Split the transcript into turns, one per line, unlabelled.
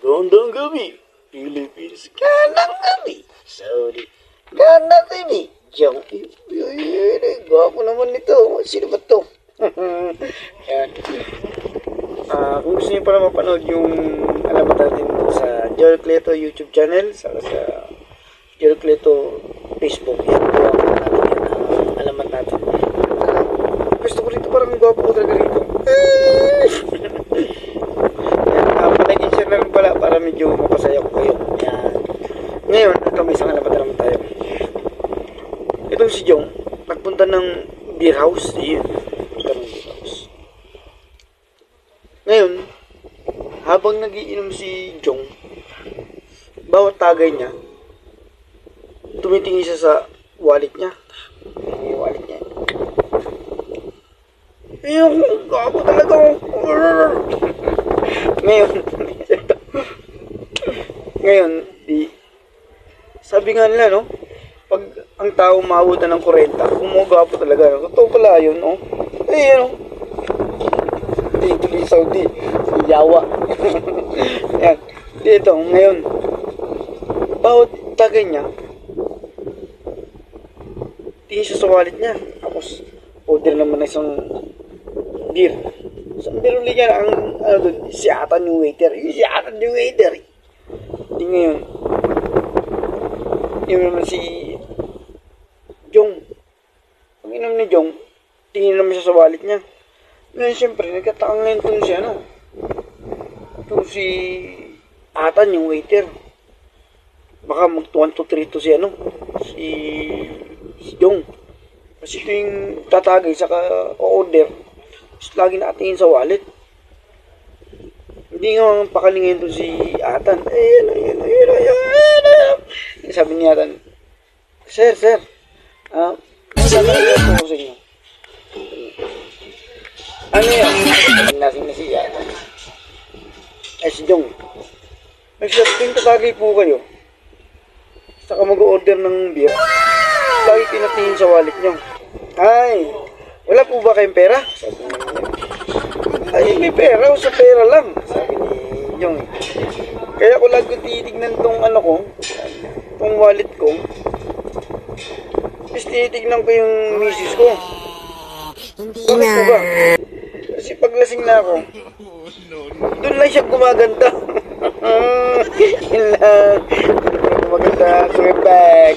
Gandang gabi, Philippines. Gandang gabi, Saudi. Gandang gabi, Jong. Gwapo naman nito. Sino ba to? Yan. Kung gusto niyo pala mapanood yung alamat natin sa Joel Cleto YouTube channel, sa Joel Cleto Facebook, yan po natin yan, alamat natin. Gusto ko rito, parang gwapo ko talaga rito. Yan, palike and share na rin pala para medyo mapasaya ko kayo. Yan. Ngayon, ito may isang alamat naman tayo. Itong si Jong, nagpunta ng beer house. Yun, punta ng beer house. Ngayon, habang nagiinom si Jong, bawat tagay niya, tumitingin siya sa wallet niya. Yung wallet niya. Ayun, gago talaga. Ngayon, sabi nga nila, no? Pag ang tao maabutan ng 40, gumagapo talaga. No? Totoo pala yun, no? Eh, ano? Tuloy Saudi. Yawa. Yan. Dito, ngayon, bawat tagay niya, tingin siya sa wallet niya. Tapos, order naman ng isang beer. Isang beer ulit yan. Ang, ano doon, siyatan yung waiter. Siyatan yung waiter. Di ngayon, yun naman si Jong. Pag inom ni Jong, tingin naman siya sa wallet niya. Ngayon, siyempre, nagkataang ngayon itong si, ano, itong si Atan, yung waiter. Baka mag-1, 2, 3 to si, ano, si Jong. Kasi ito yung tatagay sa order. Tapos lagi nakatingin sa wallet. Hindi nga pakalingin ito si Atan. Ayun. Sabi ni Atan, Sir, sabi ko sa inyo. Ano yan? Nasing na si Atan. Ay, si Jong. Nagsasabi tatagay po kayo. Saka mag-order ng beer. Lagi tinatingin sa wallet nyo. Ay, wala po ba kayong pera? Sabi niya. Ay, may pera. Sa pera lang. Sabi ni Jong. Kaya ko lagi titignan tong ano ko, tong wallet ko. Tapos tinitignan ko yung misis ko. Bakit po ba? Kasi paglasing na ako, doon lang siya gumaganda. Yun lang. Gumaganda. Sumipag.